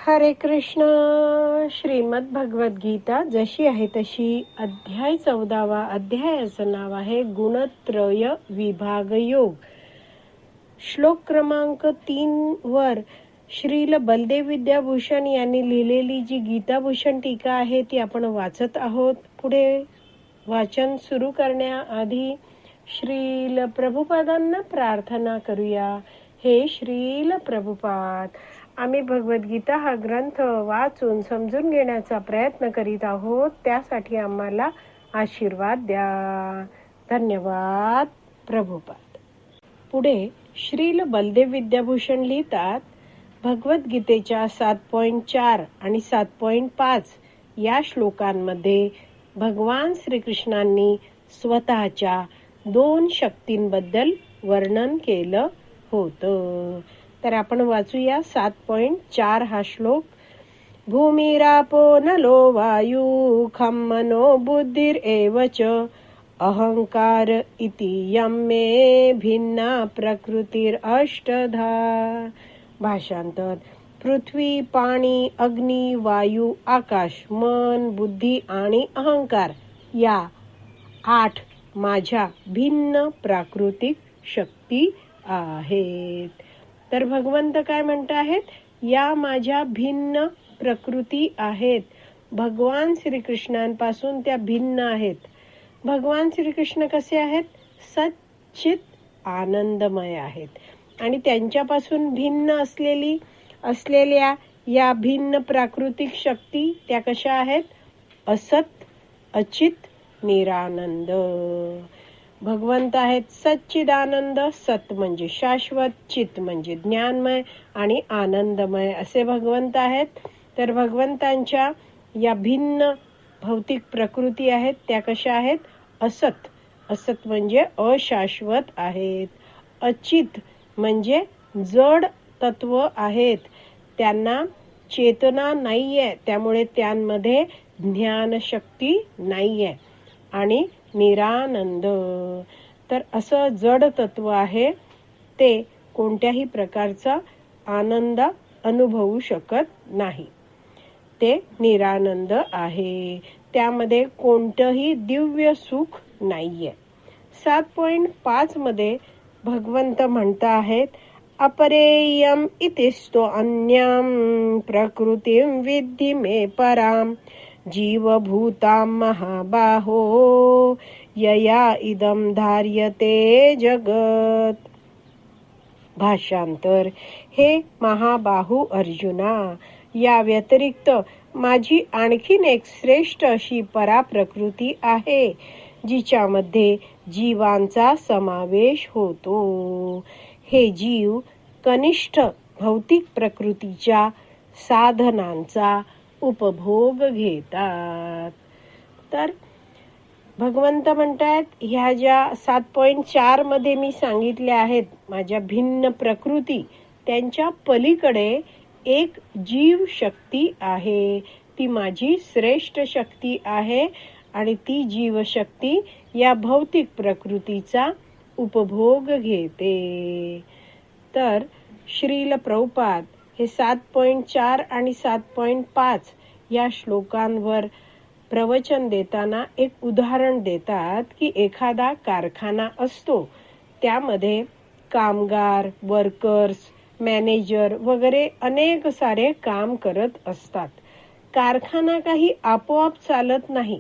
हरे कृष्ण. श्रीमद भगवद गीता जशी आहे तशी अध्याय 14वा. अध्यायाचं नाव आहे गुणत्रय विभाग योग. श्लोक क्रमांक 3 वर श्रील बलदेव विद्याभूषण यांनी लिहिलेली जी गीताभूषण टीका आहे ती आपण वाचत आहोत. पुढे वाचन सुरू करण्याआधी श्रील प्रभुपादांना प्रार्थना करूया. हे श्रील प्रभुपाद, आम्ही भगवद्गीता हा ग्रंथ वाचून समजून घेण्याचा प्रयत्न करीत आहोत. त्यासाठी आम्हाला आशीर्वाद द्या. धन्यवाद प्रभुपाद. पुढे श्रील बलदेव विद्याभूषण लिहितात, भगवद्गीतेच्या 7.4 आणि 7.5 या श्लोकांमध्ये भगवान श्रीकृष्णांनी स्वतःच्या 2 शक्तींबद्दल वर्णन केलं होतं. तर आपण वाचूया 7.4 हा श्लोक. भूमिरापो नलो वायू खं मनो बुद्धिरेव च अहंकार इति यं मे भिन्ना प्रकृतिरष्टधा. भाषांतर: पृथ्वी, पाणी, अग्नी, वायू, आकाश, मन, बुद्धी आणि अहंकार या 8 माझ्या भिन्न प्राकृतिक शक्ती आहेत. तर भगवंत काय म्हणत आहेत? या माझ्या भिन्न प्रकृती आहेत. भगवान श्रीकृष्णांपासून त्या भिन्न आहेत. भगवान श्रीकृष्ण कसे आहेत? सच्चित आनंदमय आहेत. आणि त्यांच्यापासून भिन्न असलेल्या या भिन्न प्राकृतिक शक्ती त्या कशा आहेत? असत, अचित, निरानंद. भगवंत आहेत सच्चिदानंद. सत म्हणजे शाश्वत, चित म्हणजे ज्ञानमय आणि आनंदमय असे भगवंत आहेत. तर भगवंतांच्या या भिन्न भौतिक प्रकृती आहेत त्या कशा आहेत? असत. असत म्हणजे अशाश्वत आहेत. अचित म्हणजे जड तत्व आहेत. त्यांना चेतना नाहीये, त्यामुळे त्यांमध्ये ज्ञानशक्ती नाहीये. आणि निरानंद तर असं जड तत्व आहे, ते कोणत्याही प्रकारचा आनंद अनुभवू शकत नाही. ते निरानंद आहे. त्यामध्ये कोणतंही दिव्य सुख नाहीये. 7.5 मध्ये भगवंत म्हणत आहेत, अपरेयम इतिस्तो अन्यम प्रकृतिम विद्धि मे पराम जीवभूतां महाबाहो यया इदम धार्यते जगत. भाषांतर: हे महाबाहू अर्जुना, या व्यतिरिक्त माझी आणखीन एक श्रेष्ठ अशी पराप्रकृती आहे, जिच्यामध्ये जीवांचा समावेश होतो. हे जीव कनिष्ठ भौतिक प्रकृतीच्या साधनांचा उपभोग घेतात. तर भगवंत म्हणतात, ह्या ज्या 7.4 मध्ये मी सांगितल्या आहेत माझ्या भिन्न प्रकृती, त्यांच्या पलीकडे एक जीव शक्ती आहे. ती माझी श्रेष्ठ शक्ती आहे आणि ती जीवशक्ती या भौतिक प्रकृतीचा उपभोग घेते. तर श्रील प्रभुपाद हे 7.4 आणि 7.5 या श्लोकांवर प्रवचन देताना एक उदाहरण देतात की एखादा कारखाना असतो, त्यामध्ये कामगार, वर्कर्स, मॅनेजर वगैरे अनेक सारे काम करत असतात. कारखाना काही आपोआप चालत नाही.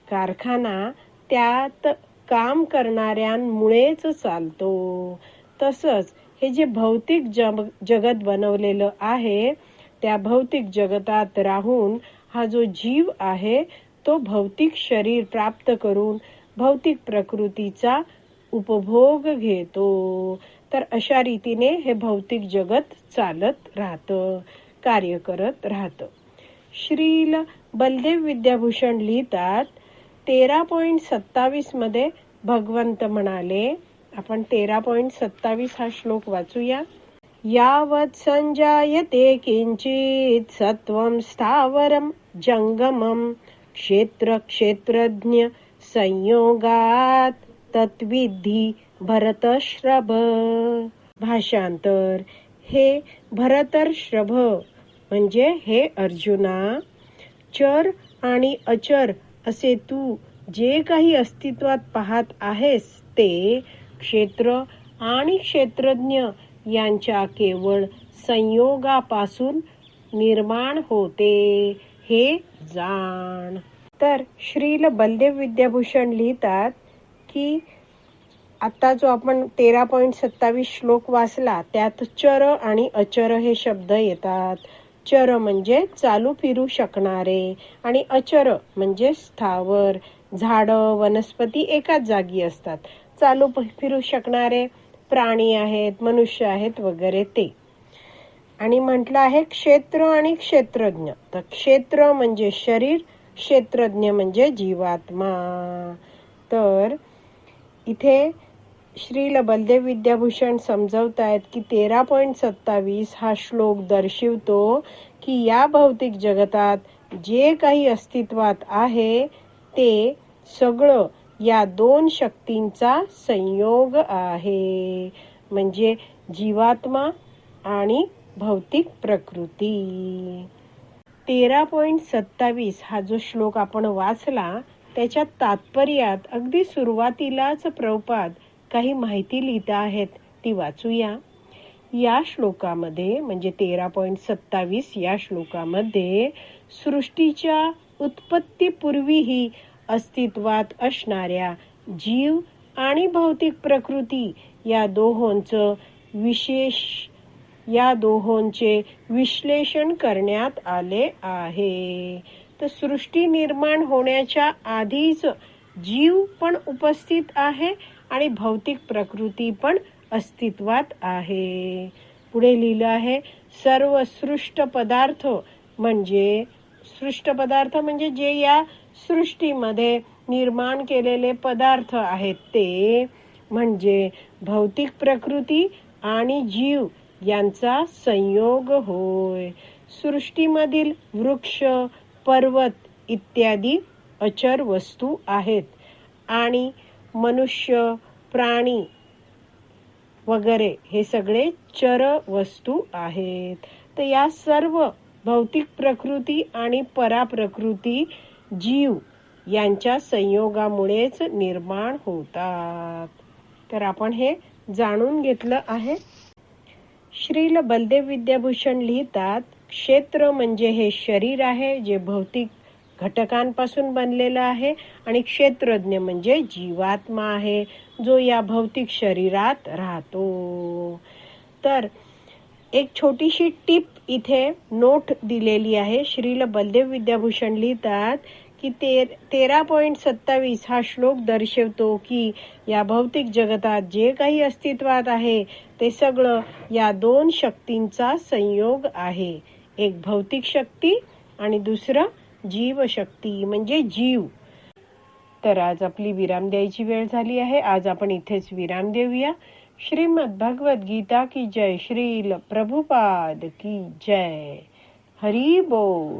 कारखाना त्यात काम करणाऱ्यांमुळेच चालतो. तसंच हे जे भौतिक जगत बनवलेलं आहे, त्या भौतिक जगतात राहून हा जो जीव आहे तो भौतिक शरीर प्राप्त करून भौतिक प्रकृतीचा उपभोग घेतो. तर अशा रीतीने हे भौतिक जगत चालत राहतं, कार्य करत राहतं. श्रील बलदेव विद्याभूषण लिहितात, 13.27 मध्ये भगवंत म्हणाले, आपण 13.27 हा श्लोक वाचूया. यावत् संजायते किंचित सत्वं स्थावरं जंगमं क्षेत्र क्षेत्रज्ञ संयोगात तत्विधी भरतश्रभ. भाषांतर: हे भरतर्षभ, म्हणजे हे अर्जुना, चर आणि अचर असे तू जे काही अस्तित्वात पाहत आहेस ते क्षेत्र आणि क्षेत्रज्ञ यांच्या केवळ संयोगापासून निर्माण होते, हे जाण. तर श्रील बलदेव विद्याभूषण लिहितात की आता जो आपण 13.27 श्लोक वाचला त्यात चर आणि अचर हे शब्द येतात. चर म्हणजे चालू फिरू शकणारे आणि अचर म्हणजे स्थावर. झाडं वनस्पती एकाच जागी असतात. चालू फिरू शकणारे प्राणी आहेत, मनुष्य आहेत वगैरे ते. आणि म्हटलं आहे क्षेत्र आणि क्षेत्रज्ञ. तर क्षेत्र म्हणजे शरीर, क्षेत्रज्ञ म्हणजे जीवात्मा. तर इथे श्रील बलदेव विद्याभूषण समजवतायत की 13.27 हा श्लोक दर्शवतो की या भौतिक जगतात जे काही अस्तित्वात आहे ते सगळं या दोन शक्तींचा संयोग आहे, म्हणजे जीवात्मा आणि भौतिक प्रकृती. 13.27 हा जो श्लोक आपण वाचला त्याच्या तात्पर्यात अगदी सुरुवातीलाच प्रभुपाद काही माहिती लिहित आहेत, ती वाचूया. या श्लोकामध्ये म्हणजे 13.27 या श्लोकामध्ये सृष्टीच्या उत्पत्तीपूर्वीही अस्तित्वात असणाऱ्या जीव आणि भौतिक प्रकृती या दोहोंचे विश्लेषण करण्यात आले आहे. तर सृष्टी निर्माण होण्याच्या आधीच जीव पण उपस्थित आहे आणि भौतिक प्रकृती पण अस्तित्वात आहे. पुढे लिहिलं आहे सर्व सृष्ट पदार्थ म्हणजे जे या सृष्टीमध्ये निर्माण केलेले पदार्थ आहेत ते म्हणजे भौतिक प्रकृती आणि जीव यांचा संयोग होय. सृष्टीमधील वृक्ष, पर्वत इत्यादी अचर वस्तू आहेत आणि मनुष्य, प्राणी वगैरे हे सगळे चर वस्तू आहेत. तर या सर्व भौतिक प्रकृती आणि पराप्रकृती जीव यांच्या संयोगामुळेच निर्माण होतात. तर आपण हे जाणून घेतलं आहे. श्रील बलदेव विद्याभूषण लिहितात क्षेत्र म्हणजे हे शरीर आहे जे भौतिक घटकांपासून बनलेलं आहे आणि क्षेत्रज्ञ म्हणजे जीवात्मा आहे जो या भौतिक शरीरात राहतो. तर एक छोटीशी टिप इथे नोट दिलेली आहे. श्रील बलदेव विद्याभूषण लिहितात की 13.27 हा श्लोक दर्शवतो की या भौतिक जगतात जे काही अस्तित्वात आहे ते सगळं या दोन शक्तींचा संयोग आहे. एक भौतिक शक्ती आणि दुसरं जीवशक्ती म्हणजे जीव. तर आज आपली विराम द्यायची वेळ झाली आहे. आज आपण इथेच विराम देऊया. श्रीमद भगवद गीता की जय. श्रील प्रभुपाद की जय. हरी बोल.